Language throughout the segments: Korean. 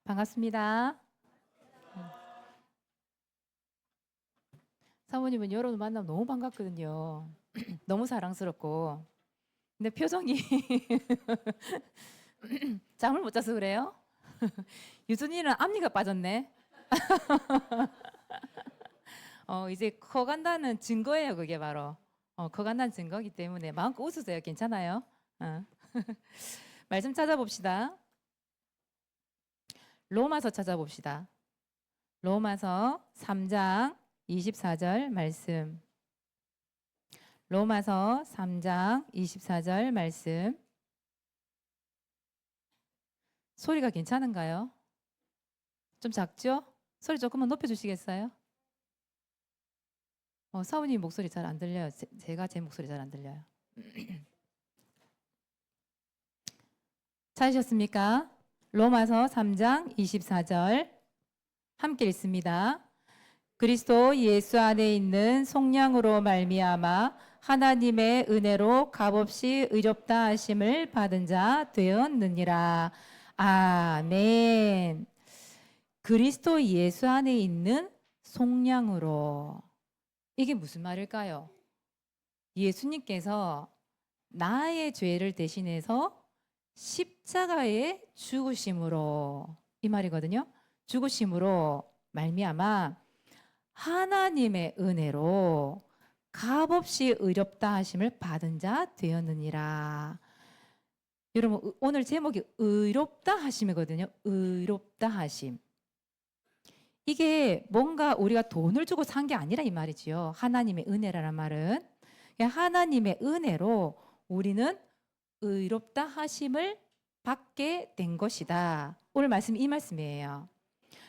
반갑습니다. 사모님은 여러분 만나면 너무 반갑거든요. 너무 사랑스럽고. 근데 표정이 잠을 못 자서 그래요? 유준이는 앞니가 빠졌네. 이제 커간다는 증거예요, 그게 바로. 커간다는 증거이기 때문에 마음껏 웃으세요. 괜찮아요? 어. 말씀 찾아봅시다. 로마서 찾아봅시다. 로마서 3장 24절 말씀. 로마서 3장 24절 말씀. 소리가 괜찮은가요? 좀 작죠? 소리 조금만 높여주시겠어요? 사모님 목소리 잘 안 들려요. 제가 제 목소리 잘 안 들려요. 찾으셨습니까? 로마서 3장 24절 함께 읽습니다. 그리스도 예수 안에 있는 속량으로 말미암아 하나님의 은혜로 값없이 의롭다 하심을 받은 자 되었느니라. 아멘. 그리스도 예수 안에 있는 속량으로. 이게 무슨 말일까요? 예수님께서 나의 죄를 대신해서 십자가의 죽으심으로, 이 말이거든요. 죽으심으로 말미암아 하나님의 은혜로 값없이 의롭다 하심을 받은 자 되었느니라. 여러분, 오늘 제목이 의롭다 하심이거든요. 의롭다 하심. 이게 뭔가 우리가 돈을 주고 산 게 아니라 이 말이지요. 하나님의 은혜라는 말은 하나님의 은혜로 우리는 의롭다 하심을 받게 된 것이다. 오늘 말씀 이 말씀이에요.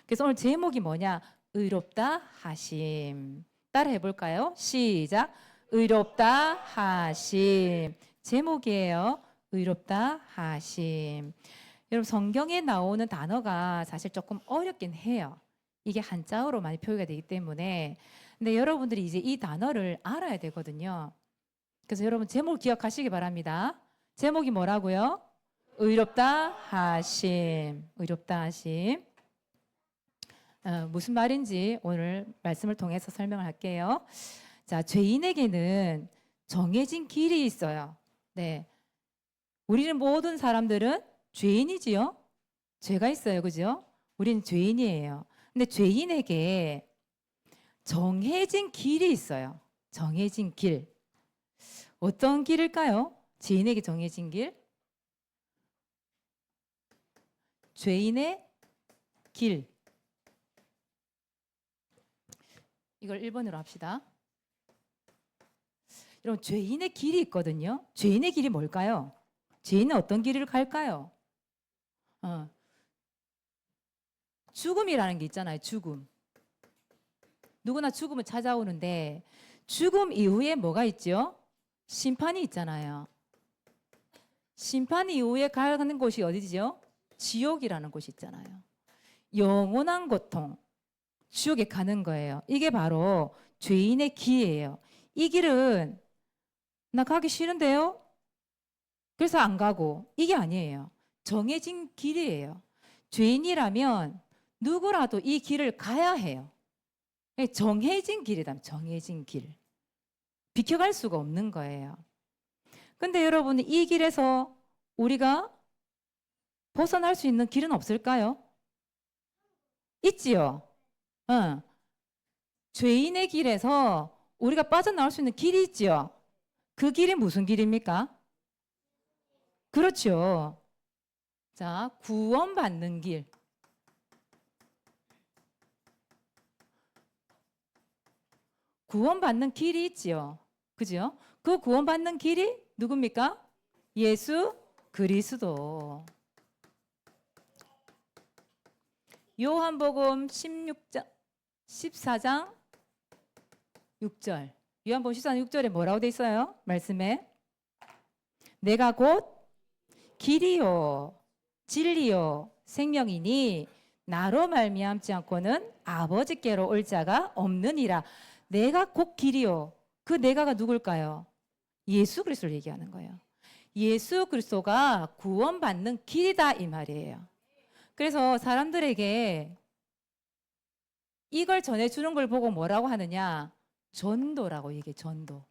그래서 오늘 제목이 뭐냐? 의롭다 하심. 따라 해볼까요? 시작. 의롭다 하심. 제목이에요. 의롭다 하심. 여러분, 성경에 나오는 단어가 사실 조금 어렵긴 해요. 이게 한자어로 많이 표기가 되기 때문에. 근데 여러분들이 이제 이 단어를 알아야 되거든요. 그래서 여러분 제목 기억하시기 바랍니다. 제목이 뭐라고요? 의롭다 하심. 의롭다 하심. 무슨 말인지 오늘 말씀을 통해서 설명을 할게요. 자, 죄인에게는 정해진 길이 있어요. 네. 우리는 모든 사람들은 죄인이지요. 죄가 있어요. 그죠? 우리는 죄인이에요. 근데 죄인에게 정해진 길이 있어요. 정해진 길. 어떤 길일까요? 죄인에게 정해진 길? 죄인의 길. 이걸 1번으로 합시다. 여러분, 죄인의 길이 있거든요. 죄인의 길이 뭘까요? 죄인은 어떤 길을 갈까요? 죽음이라는 게 있잖아요. 죽음. 누구나 죽음을 찾아오는데 죽음 이후에 뭐가 있죠? 심판이 있잖아요. 심판 이후에 가는 곳이 어디죠? 지옥이라는 곳이 있잖아요. 영원한 고통, 지옥에 가는 거예요. 이게 바로 죄인의 길이에요. 이 길은 나 가기 싫은데요? 그래서 안 가고, 이게 아니에요. 정해진 길이에요. 죄인이라면 누구라도 이 길을 가야 해요. 정해진 길이다. 정해진 길. 비켜갈 수가 없는 거예요. 근데 여러분, 이 길에서 우리가 벗어날 수 있는 길은 없을까요? 있지요. 죄인의 길에서 우리가 빠져나올 수 있는 길이 있지요. 그 길이 무슨 길입니까? 그렇죠. 자, 구원받는 길. 구원받는 길이 있지요. 그죠? 그 구원받는 길이 누굽니까? 예수 그리스도. 요한복음 14장 6절. 요한복음 14장 6절에 뭐라고 돼 있어요? 말씀에. 내가 곧 길이요 진리요 생명이니 나로 말미암지 않고는 아버지께로 올 자가 없느니라. 내가 곧 길이요. 그 내가가 누굴까요? 예수 그리스도를 얘기하는 거예요. 예수 그리스도가 구원받는 길이다 이 말이에요. 그래서 사람들에게 이걸 전해주는 걸 보고 뭐라고 하느냐? 전도라고 얘기해, 전도.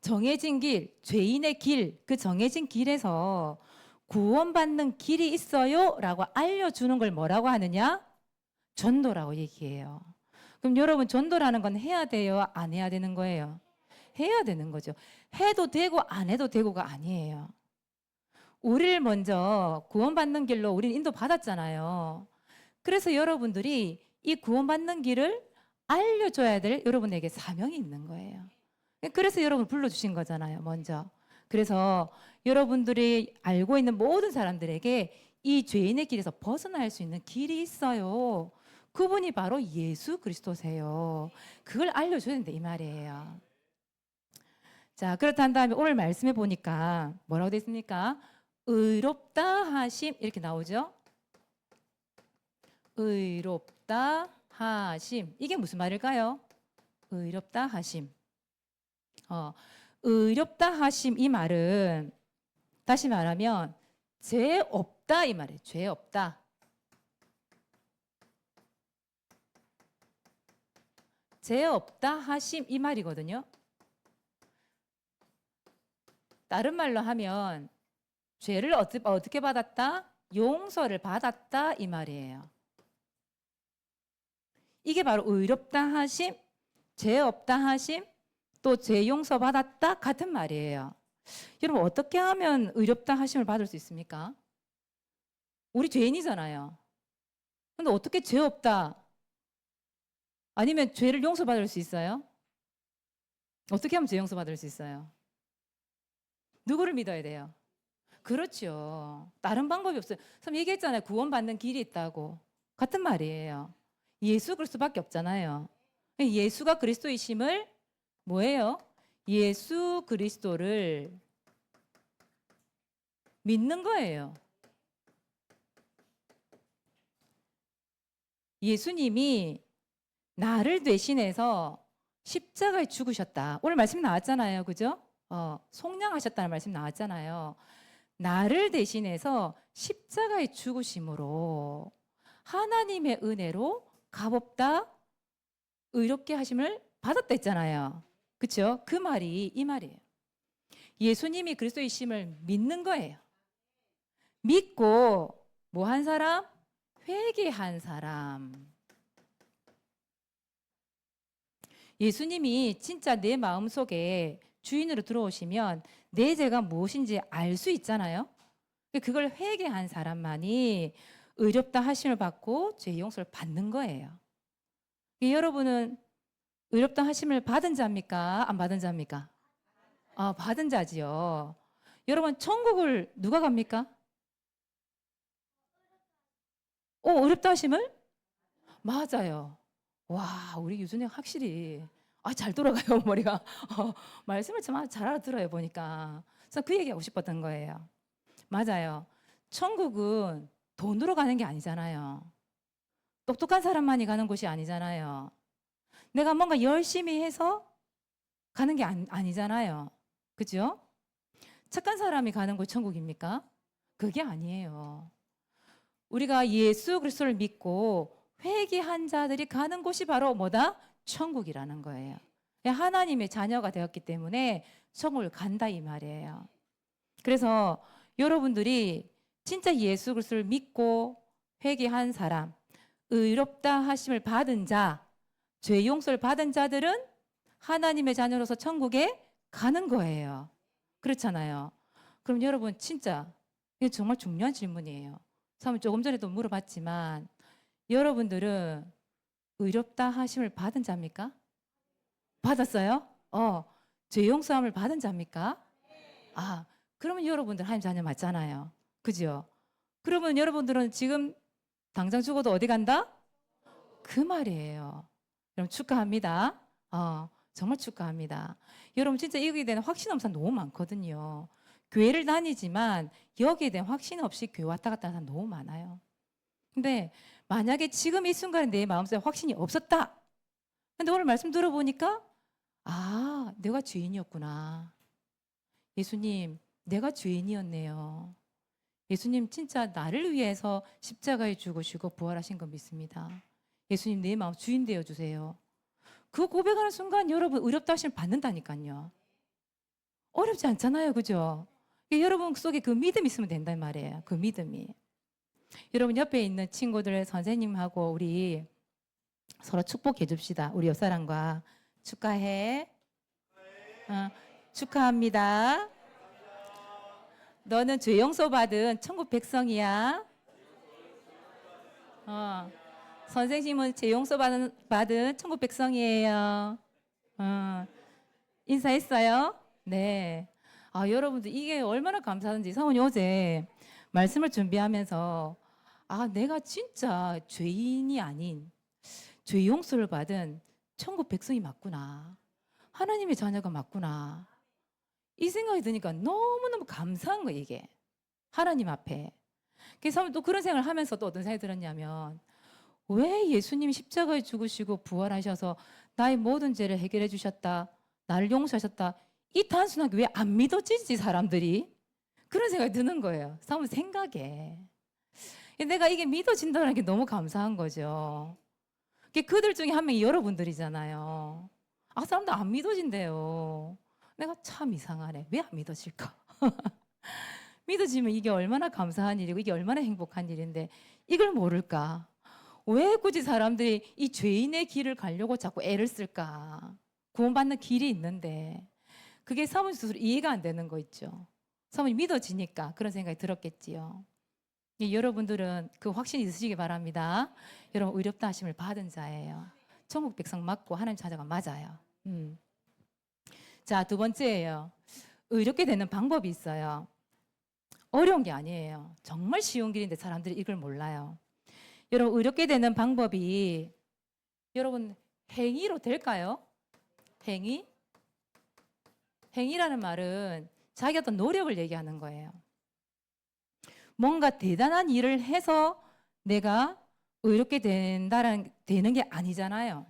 정해진 길, 죄인의 길, 그 정해진 길에서 구원받는 길이 있어요 라고 알려주는 걸 뭐라고 하느냐? 전도라고 얘기해요. 그럼 여러분, 전도라는 건 해야 돼요? 안 해야 되는 거예요? 해야 되는 거죠. 해도 되고 안 해도 되고가 아니에요. 우리를 먼저 구원받는 길로 우리는 인도받았잖아요. 그래서 여러분들이 이 구원받는 길을 알려줘야 될 여러분에게 사명이 있는 거예요. 그래서 여러분 불러주신 거잖아요, 먼저. 그래서 여러분들이 알고 있는 모든 사람들에게 이 죄인의 길에서 벗어날 수 있는 길이 있어요. 그분이 바로 예수 그리스도세요. 그걸 알려줘야 된다 이 말이에요. 자, 그렇다 한 다음에 오늘 말씀해 보니까 뭐라고 되어 있습니까? 의롭다 하심 이렇게 나오죠. 의롭다 하심. 이게 무슨 말일까요? 의롭다 하심. 의롭다 하심 이 말은 다시 말하면 죄 없다 이 말이에요. 죄 없다. 죄 없다 하심 이 말이거든요. 다른 말로 하면 죄를 어떻게 받았다? 용서를 받았다 이 말이에요. 이게 바로 의롭다 하심, 죄 없다 하심, 또 죄 용서 받았다 같은 말이에요. 여러분 어떻게 하면 의롭다 하심을 받을 수 있습니까? 우리 죄인이잖아요. 근데 어떻게 죄 없다? 아니면 죄를 용서받을 수 있어요? 어떻게 하면 죄 용서받을 수 있어요? 누구를 믿어야 돼요? 그렇죠. 다른 방법이 없어요. 참 얘기했잖아요. 구원받는 길이 있다고. 같은 말이에요. 예수 그리스도밖에 없잖아요. 예수가 그리스도이심을 뭐예요? 예수 그리스도를 믿는 거예요. 예수님이 나를 대신해서 십자가에 죽으셨다. 오늘 말씀 나왔잖아요. 그죠? 속량하셨다는 말씀 나왔잖아요. 나를 대신해서 십자가에 죽으심으로 하나님의 은혜로 값없다 의롭게 하심을 받았다 했잖아요. 그렇죠? 그 말이 이 말이에요. 예수님이 그리스도이심을 믿는 거예요. 믿고 뭐 한 사람? 회개한 사람. 예수님이 진짜 내 마음속에 주인으로 들어오시면 내 죄가 무엇인지 알 수 있잖아요. 그걸 회개한 사람만이 의롭다 하심을 받고 죄 용서를 받는 거예요. 여러분은 의롭다 하심을 받은 자입니까? 안 받은 자입니까? 받은 자지요. 여러분 천국을 누가 갑니까? 의롭다 하심을? 맞아요. 와, 우리 유준이 확실히 잘 돌아가요, 머리가. 말씀을 참 잘 알아들어요, 보니까. 그래서 그 얘기하고 싶었던 거예요. 맞아요. 천국은 돈으로 가는 게 아니잖아요. 똑똑한 사람만이 가는 곳이 아니잖아요. 내가 뭔가 열심히 해서 가는 게 아니잖아요. 그죠? 착한 사람이 가는 곳이 천국입니까? 그게 아니에요. 우리가 예수 그리스도를 믿고 회개한 자들이 가는 곳이 바로 뭐다? 천국이라는 거예요. 하나님의 자녀가 되었기 때문에 천국을 간다 이 말이에요. 그래서 여러분들이 진짜 예수 그리스도를 믿고 회개한 사람, 의롭다 하심을 받은 자, 죄 용서를 받은 자들은 하나님의 자녀로서 천국에 가는 거예요. 그렇잖아요. 그럼 여러분 진짜 이게 정말 중요한 질문이에요. 참 조금 전에도 물어봤지만 여러분들은 의롭다 하심을 받은 자입니까? 받았어요? 죄 용서함을 받은 자입니까? 그러면 여러분들 하나님 자녀 맞잖아요. 그죠? 그러면 여러분들은 지금 당장 죽어도 어디 간다? 그 말이에요. 여러분 축하합니다. 정말 축하합니다. 여러분 진짜 여기에 대한 확신 없는 사람 너무 많거든요. 교회를 다니지만 여기에 대한 확신 없이 교회 왔다 갔다 하는 사람 너무 많아요. 근데 만약에 지금 이 순간에 내 마음속에 확신이 없었다. 근데 오늘 말씀 들어보니까 내가 죄인이었구나. 예수님, 내가 죄인이었네요. 예수님 진짜 나를 위해서 십자가에 죽으시고 부활하신 거 믿습니다. 예수님 내 마음 주인 되어 주세요. 그 고백하는 순간 여러분 의롭다 하심을 받는다니까요. 어렵지 않잖아요. 그죠? 여러분 속에 그 믿음이 있으면 된단 말이에요. 그 믿음이. 여러분 옆에 있는 친구들 선생님하고 우리 서로 축복해 줍시다. 우리 옆사람과 축하해. 축하합니다. 너는 죄 용서 받은 천국 백성이야. 선생님은 죄 용서 받은 천국 백성이에요. 인사했어요? 네. 여러분들 이게 얼마나 감사한지 사모님 어제 말씀을 준비하면서 내가 진짜 죄인이 아닌 죄 용서를 받은 천국 백성이 맞구나. 하나님의 자녀가 맞구나. 이 생각이 드니까 너무너무 감사한 거예요, 이게. 하나님 앞에. 그래서 또 그런 생각을 하면서 또 어떤 생각이 들었냐면 왜 예수님이 십자가에 죽으시고 부활하셔서 나의 모든 죄를 해결해 주셨다. 나를 용서하셨다. 이 단순하게 왜 안 믿어지지 사람들이? 그런 생각이 드는 거예요. 사람 생각에. 내가 이게 믿어진다는 게 너무 감사한 거죠. 그들 중에 한 명이 여러분들이잖아요. 사람들 안 믿어진대요. 내가 참 이상하네. 왜 안 믿어질까? 믿어지면 이게 얼마나 감사한 일이고 이게 얼마나 행복한 일인데 이걸 모를까? 왜 굳이 사람들이 이 죄인의 길을 가려고 자꾸 애를 쓸까? 구원받는 길이 있는데 그게 사모님 스스로 이해가 안 되는 거 있죠. 사모님 믿어지니까 그런 생각이 들었겠지요. 여러분들은 그 확신이 있으시기 바랍니다. 여러분 의롭다 하심을 받은 자예요. 천국 백성 맞고 하나님 자녀가 맞아요. 자, 두 번째예요. 의롭게 되는 방법이 있어요. 어려운 게 아니에요. 정말 쉬운 길인데 사람들이 이걸 몰라요. 여러분 의롭게 되는 방법이 여러분 행위로 될까요? 행위? 행위라는 말은 자기 어떤 노력을 얘기하는 거예요. 뭔가 대단한 일을 해서 내가 의롭게 되는 게 아니잖아요.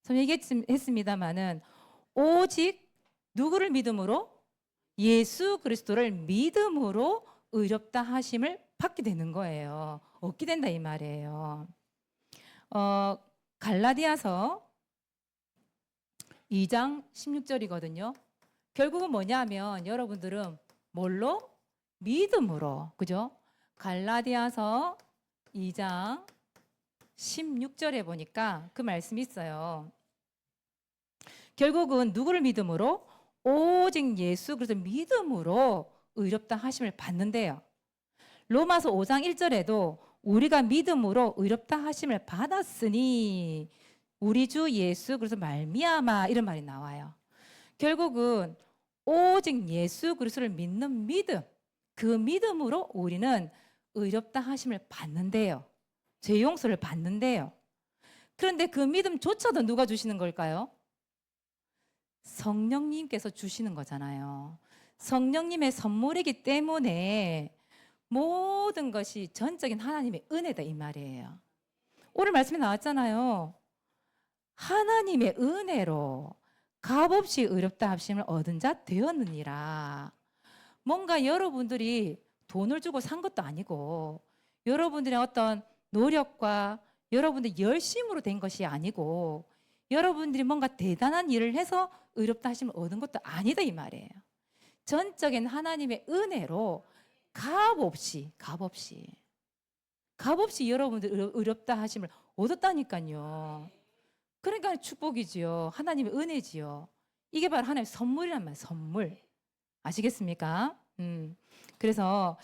저는 얘기했습니다마는 오직 누구를 믿음으로? 예수 그리스도를 믿음으로 의롭다 하심을 받게 되는 거예요. 얻게 된다 이 말이에요. 갈라디아서 2장 16절이거든요. 결국은 뭐냐면 여러분들은 뭘로? 믿음으로. 그죠? 갈라디아서 2장 16절에 보니까 그 말씀이 있어요. 결국은 누구를 믿음으로? 오직 예수 그리스도 믿음으로 의롭다 하심을 받는데요. 로마서 5장 1절에도 우리가 믿음으로 의롭다 하심을 받았으니 우리 주 예수 그리스도 말미암아 이런 말이 나와요. 결국은 오직 예수 그리스도를 믿는 믿음, 그 믿음으로 우리는 의롭다 하심을 받는데요. 죄 용서를 받는데요. 그런데 그 믿음조차도 누가 주시는 걸까요? 성령님께서 주시는 거잖아요. 성령님의 선물이기 때문에 모든 것이 전적인 하나님의 은혜다 이 말이에요. 오늘 말씀에 나왔잖아요. 하나님의 은혜로 값없이 의롭다 하심을 얻은 자 되었느니라. 뭔가 여러분들이 돈을 주고 산 것도 아니고 여러분들의 어떤 노력과 여러분들의 열심으로 된 것이 아니고 여러분들이 뭔가 대단한 일을 해서 의롭다 하심을 얻은 것도 아니다 이 말이에요. 전적인 하나님의 은혜로 값없이 여러분들 의롭다 하심을 얻었다니까요. 그러니까 축복이지요. 하나님의 은혜지요. 이게 바로 하나님의 선물이란 말이에요. 선물. 아시겠습니까? 그래서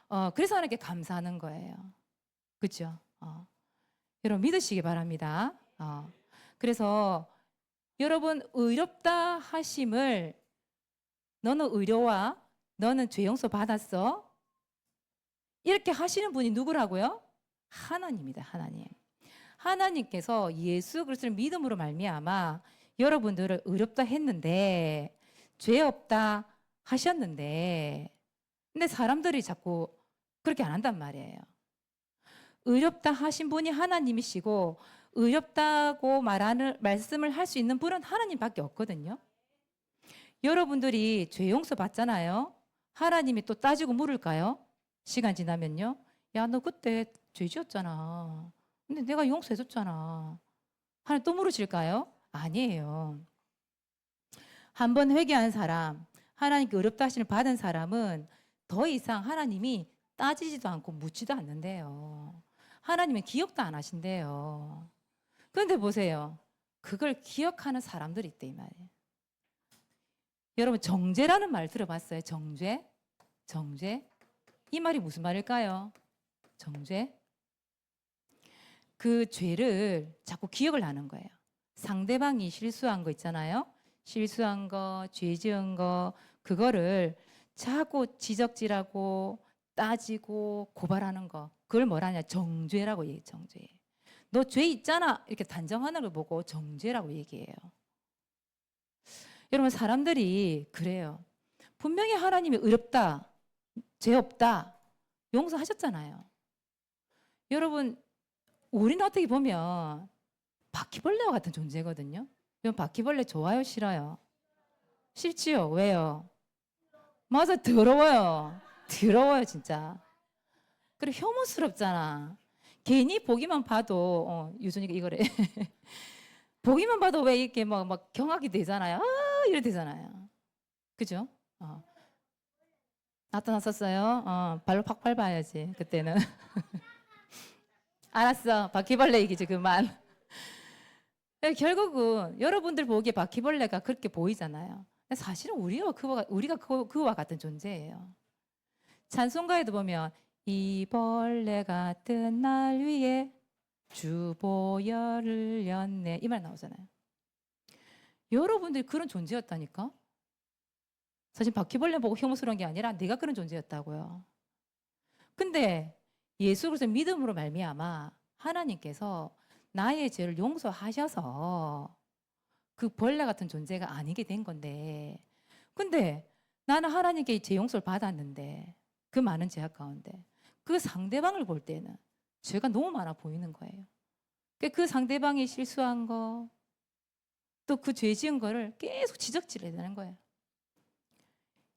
하나님께 감사하는 거예요. 그렇죠? 여러분 믿으시기 바랍니다. 그래서 여러분 의롭다 하심을 너는 의로와 너는 죄 용서 받았어. 이렇게 하시는 분이 누구라고요? 하나님입니다. 하나님. 하나님께서 예수 그리스도를 믿음으로 말미암아 여러분들을 의롭다 했는데 죄 없다 하셨는데 근데 사람들이 자꾸 그렇게 안 한단 말이에요. 의롭다 하신 분이 하나님이시고 의롭다고 말씀을 할 수 있는 분은 하나님밖에 없거든요. 여러분들이 죄 용서 받잖아요. 하나님이 또 따지고 물을까요? 시간 지나면요. 야, 너 그때 죄 지었잖아. 근데 내가 용서해줬잖아. 하나님 또 물으실까요? 아니에요. 한 번 회개한 사람, 하나님께 어렵다 하심을 받은 사람은 더 이상 하나님이 따지지도 않고 묻지도 않는데요. 하나님은 기억도 안 하신대요. 그런데 보세요. 그걸 기억하는 사람들이 있대, 이 말이에요. 여러분, 정죄라는 말 들어봤어요? 정죄? 정죄? 이 말이 무슨 말일까요? 정죄? 그 죄를 자꾸 기억을 하는 거예요. 상대방이 실수한 거 있잖아요. 실수한 거, 죄 지은 거, 그거를 자꾸 지적질하고 따지고 고발하는 거. 그걸 뭐라 하냐? 정죄라고 얘기해, 정죄. 너 죄 있잖아. 이렇게 단정하는 걸 보고 정죄라고 얘기해요. 여러분, 사람들이 그래요. 분명히 하나님이 어렵다, 죄 없다, 용서하셨잖아요. 여러분, 우리는 어떻게 보면 바퀴벌레와 같은 존재거든요. 여러분, 바퀴벌레 좋아요, 싫어요? 싫지요? 왜요? 맞아, 더러워요. 더러워요, 진짜. 그리고 혐오스럽잖아. 괜히 보기만 봐도, 유준이가 이거래. 보기만 봐도 왜 이렇게 막 경악이 되잖아요. 아, 이래 되잖아요. 그죠? 어. 나타났었어요. 발로 팍 밟아야지, 그때는. 알았어. 바퀴벌레 얘기지, 그만. 결국은 여러분들 보기에 바퀴벌레가 그렇게 보이잖아요. 사실은 우리가 그와 같은 존재예요. 찬송가에도 보면 이 벌레 같은 날 위에 주 보혈을 였네 이 말 나오잖아요. 여러분들이 그런 존재였다니까. 사실 바퀴벌레 보고 혐오스러운 게 아니라 내가 그런 존재였다고요. 근데 예수 그리스도 믿음으로 말미암아 하나님께서 나의 죄를 용서하셔서 그 벌레 같은 존재가 아니게 된 건데, 근데 나는 하나님께 죄 용서를 받았는데 그 많은 죄악 가운데 그 상대방을 볼 때는 죄가 너무 많아 보이는 거예요. 그 상대방이 실수한 거, 또 그 죄 지은 거를 계속 지적질해야 되는 거예요.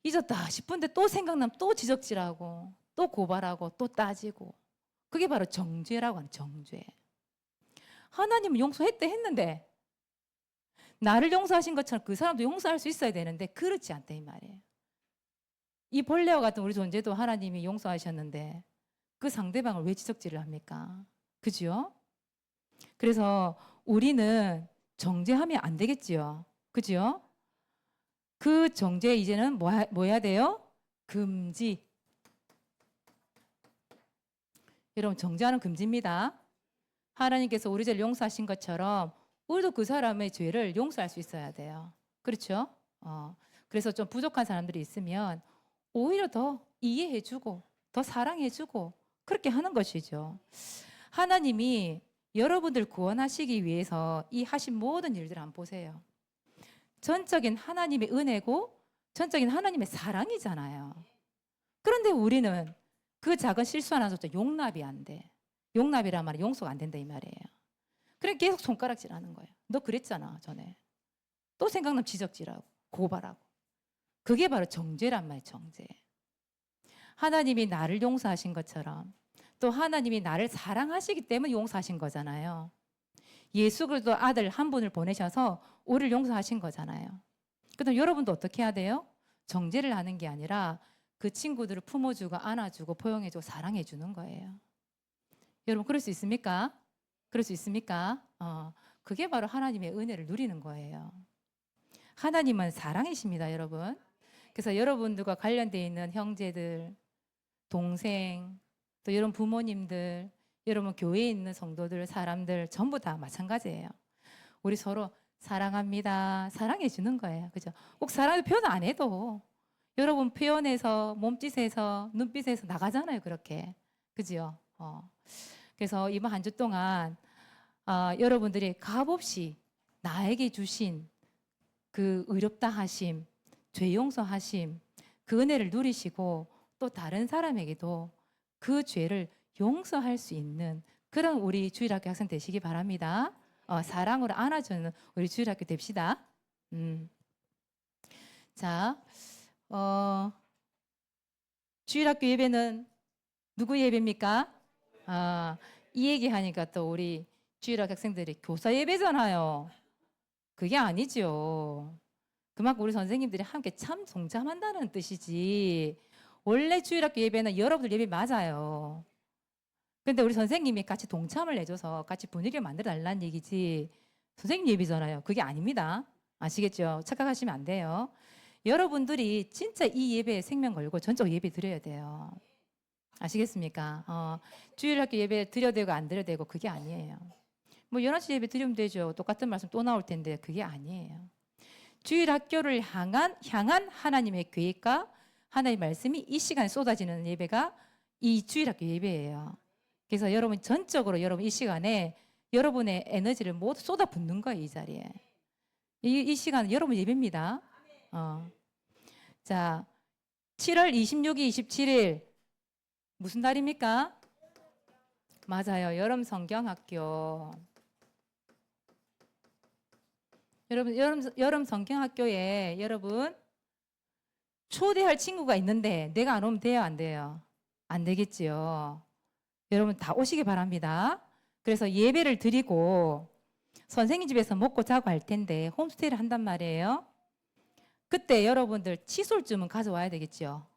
잊었다 싶은데 또 생각나면 또 지적질하고 또 고발하고 또 따지고, 그게 바로 정죄라고 하는 정죄. 하나님은 용서했대 했는데 나를 용서하신 것처럼 그 사람도 용서할 수 있어야 되는데 그렇지 않다 이 말이에요. 이 벌레와 같은 우리 존재도 하나님이 용서하셨는데 그 상대방을 왜 지적질을 합니까? 그죠? 그래서 우리는 정죄하면 안 되겠지요. 그죠? 그 정죄 이제는 뭐 해야 돼요? 금지. 여러분, 정죄하는 금지입니다. 하나님께서 우리 죄를 용서하신 것처럼 우리도 그 사람의 죄를 용서할 수 있어야 돼요. 그렇죠? 그래서 좀 부족한 사람들이 있으면 오히려 더 이해해주고 더 사랑해주고 그렇게 하는 것이죠. 하나님이 여러분들 구원하시기 위해서 이 하신 모든 일들을 한번 보세요. 전적인 하나님의 은혜고 전적인 하나님의 사랑이잖아요. 그런데 우리는 그 작은 실수 하나조차 용납이 안 돼. 용납이란 말은 용서가 안 된다 이 말이에요. 그래 계속 손가락질하는 거예요. 너 그랬잖아 전에. 또 생각나면 지적질하고 고발하고. 그게 바로 정죄란 말이에요. 정죄. 하나님이 나를 용서하신 것처럼 또 하나님이 나를 사랑하시기 때문에 용서하신 거잖아요. 예수 그리스도 아들 한 분을 보내셔서 우리를 용서하신 거잖아요. 그럼 여러분도 어떻게 해야 돼요? 정죄를 하는 게 아니라 그 친구들을 품어주고 안아주고 포용해주고 사랑해주는 거예요. 여러분 그럴 수 있습니까? 그럴 수 있습니까? 그게 바로 하나님의 은혜를 누리는 거예요. 하나님은 사랑이십니다, 여러분. 그래서 여러분들과 관련되어 있는 형제들, 동생, 또 여러분 부모님들, 여러분 교회에 있는 성도들, 사람들 전부 다 마찬가지예요. 우리 서로 사랑합니다. 사랑해 주는 거예요. 그죠? 꼭 사랑을 표현 안 해도 여러분 표현에서 몸짓에서 눈빛에서 나가잖아요. 그렇게. 그죠? 그래서 이번 한 주 동안 여러분들이 값없이 나에게 주신 그 의롭다 하심, 죄 용서하심, 그 은혜를 누리시고 또 다른 사람에게도 그 죄를 용서할 수 있는 그런 우리 주일학교 학생 되시기 바랍니다. 사랑으로 안아주는 우리 주일학교 됩시다. 자, 주일학교 예배는 누구 예배입니까? 아, 이 얘기하니까 또 우리 주일학 학생들이 교사 예배잖아요. 그게 아니죠. 그만큼 우리 선생님들이 함께 참 동참한다는 뜻이지. 원래 주일학교 예배는 여러분들 예배 맞아요. 근데 우리 선생님이 같이 동참을 해줘서 같이 분위기를 만들어 달라는 얘기지. 선생님 예배잖아요. 그게 아닙니다. 아시겠죠? 착각하시면 안 돼요. 여러분들이 진짜 이 예배에 생명 걸고 전적 예배 드려야 돼요. 아시겠습니까? 주일학교 예배 드려야 되고 안 드려야 되고 그게 아니에요. 뭐 11시 예배 드리면 되죠. 똑같은 말씀 또 나올 텐데 그게 아니에요. 주일학교를 향한 하나님의 계획과 하나님의 말씀이 이 시간에 쏟아지는 예배가 이 주일학교 예배예요. 그래서 여러분 전적으로 여러분 이 시간에 여러분의 에너지를 모두 쏟아붓는 거예요. 이 자리에. 이 시간은 여러분 예배입니다. 자, 7월 26일, 27일 무슨 날입니까? 맞아요. 여름 성경학교. 여러분, 여름 성경학교에 여러분 초대할 친구가 있는데 내가 안 오면 돼요, 안 돼요? 안 되겠지요. 여러분 다 오시기 바랍니다. 그래서 예배를 드리고 선생님 집에서 먹고 자고 할 텐데 홈스테이를 한단 말이에요. 그때 여러분들 칫솔쯤은 가져와야 되겠죠.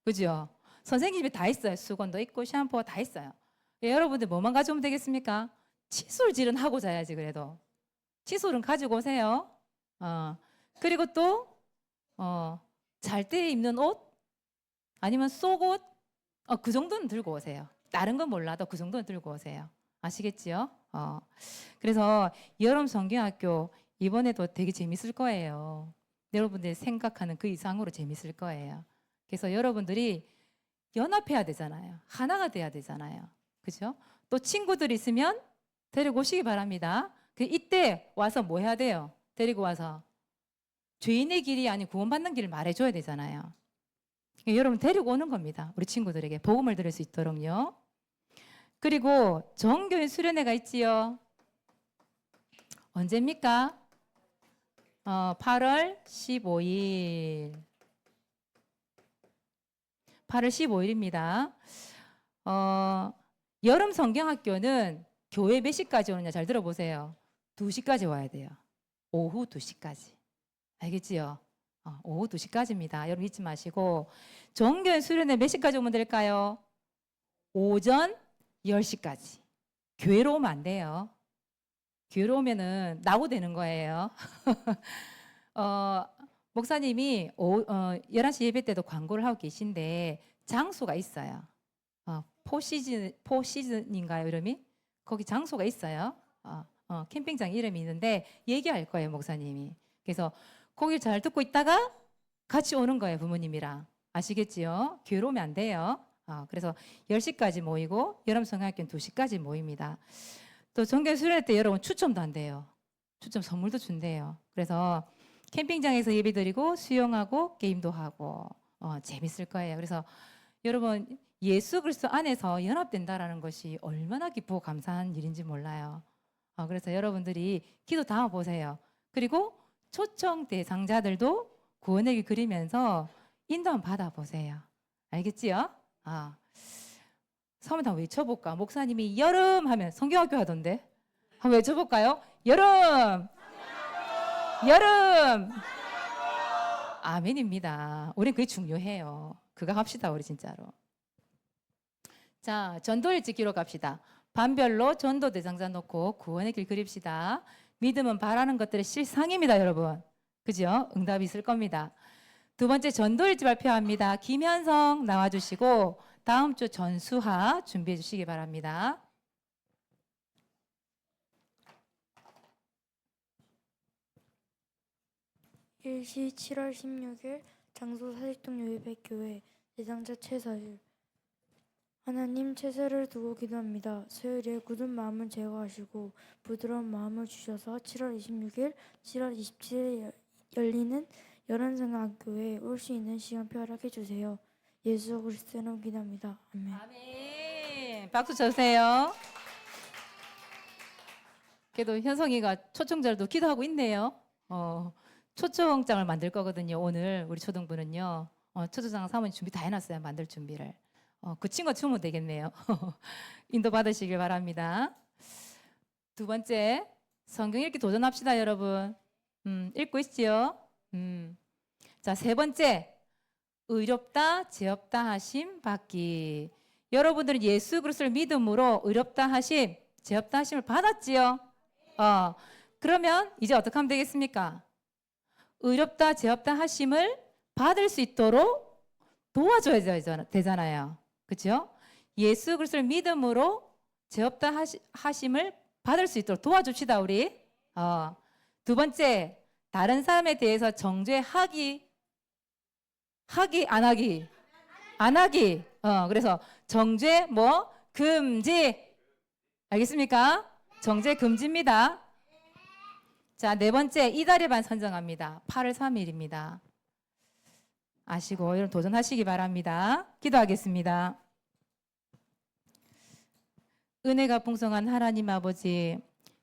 그죠? 선생님 집에 다 있어요. 수건도 있고 샴푸가 다 있어요. 여러분들 뭐만 가져오면 되겠습니까? 칫솔질은 하고 자야지 그래도. 칫솔은 가지고 오세요. 그리고 또 잘 때 입는 옷 아니면 속옷 그 정도는 들고 오세요. 다른 건 몰라도 그 정도는 들고 오세요. 아시겠지요? 그래서 여름 성경학교 이번에도 되게 재밌을 거예요. 여러분들이 생각하는 그 이상으로 재밌을 거예요. 그래서 여러분들이 연합해야 되잖아요. 하나가 돼야 되잖아요. 그죠? 또 친구들 있으면 데리고 오시기 바랍니다. 이때 와서 뭐 해야 돼요? 데리고 와서 죄인의 길이 아닌 구원받는 길을 말해줘야 되잖아요. 여러분 데리고 오는 겁니다. 우리 친구들에게 복음을 들을 수 있도록요. 그리고 정교인 수련회가 있지요. 언제입니까? 8월 15일. 8월 15일입니다. 여름 성경학교는 교회 몇 시까지 오느냐 잘 들어보세요. 2시까지 와야 돼요. 오후 2시까지. 알겠지요? 오후 2시까지입니다. 여러분 잊지 마시고 정교인 수련회 몇 시까지 오면 될까요? 오전 10시까지. 교회로 오면 안 돼요. 교회로 오면은 낙오되는 거예요. 목사님이 11시 예배 때도 광고를 하고 계신데 장소가 있어요. 포시즌인가요 이름이? 거기 장소가 있어요. 캠핑장 이름이 있는데 얘기할 거예요 목사님이. 그래서 거기 잘 듣고 있다가 같이 오는 거예요 부모님이랑. 아시겠지요? 교회로 오면 안 돼요. 그래서 10시까지 모이고 여름 성경학교는 2시까지 모입니다. 또 정교 수련회 때 여러분 추첨도 한대요. 추첨 선물도 준대요. 그래서 캠핑장에서 예배드리고 수영하고 게임도 하고 재밌을 거예요. 그래서 여러분 예수 그리스도 안에서 연합된다라는 것이 얼마나 기쁘고 감사한 일인지 몰라요. 그래서 여러분들이 기도 담아 보세요. 그리고 초청 대상자들도 구원의 길 그리면서 인도 한번 받아보세요. 알겠지요? 한번 다 외쳐볼까? 목사님이 여름 하면 성경학교 하던데 한번 외쳐볼까요? 여름! 여름! 아멘입니다. 우린 그게 중요해요. 그거 합시다 우리 진짜로. 자, 전도일지 기록 갑시다. 반별로 전도 대상자 놓고 구원의 길 그립시다. 믿음은 바라는 것들의 실상입니다 여러분. 그죠? 응답이 있을 겁니다. 두 번째 전도일지 발표합니다. 김현성 나와주시고 다음 주 전수하 준비해 주시기 바랍니다. 일시 7월 16일 장소 사직동 요예백교회 대상자 최서일. 하나님 최세를 두고 기도합니다. 서열이의 굳은 마음을 제거하시고 부드러운 마음을 주셔서 7월 26일, 7월 27일 열리는 여름성경학교에 올 수 있는 시간표 허락해 주세요. 예수 그리스도로 기도합니다. 아멘. 아멘. 박수 쳐주세요. 그래도 현성이가 초청자들도 기도하고 있네요. 초청장을 만들 거거든요. 오늘 우리 초등부는요. 초청장 사모님 준비 다 해놨어요. 만들 준비를. 그 친구 주면 되겠네요. 인도 받으시길 바랍니다. 두 번째, 성경 읽기 도전합시다, 여러분. 읽고 있지요? 자, 세 번째, 의롭다, 죄 없다 하심 받기. 여러분들은 예수 그리스도를 믿음으로 의롭다 하심, 죄 없다 하심을 받았지요? 그러면 이제 어떻게 하면 되겠습니까? 의롭다, 죄 없다 하심을 받을 수 있도록 도와줘야 되잖아요. 그렇죠? 예수 그리스도를 믿음으로 죄 없다 하심을 받을 수 있도록 도와줍시다, 우리. 두 번째, 다른 사람에 대해서 정죄하기, 안 하기. 그래서 정죄 금지. 알겠습니까? 정죄 금지입니다. 자, 네 번째, 이달의 반 선정합니다. 8월 3일입니다. 아시고 여러분 도전하시기 바랍니다. 기도하겠습니다. 은혜가 풍성한 하나님 아버지,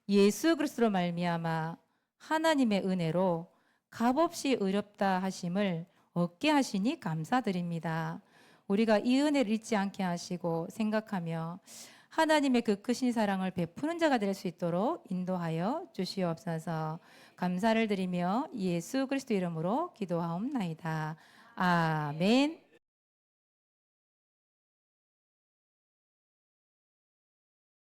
예수 그리스도로 말미암아 하나님의 은혜로 값없이 의롭다 하심을 얻게 하시니 감사드립니다. 우리가 이 은혜를 잊지 않게 하시고 생각하며 하나님의 그 크신 사랑을 베푸는 자가 될 수 있도록 인도하여 주시옵소서. 감사를 드리며 예수 그리스도 이름으로 기도하옵나이다. 아멘.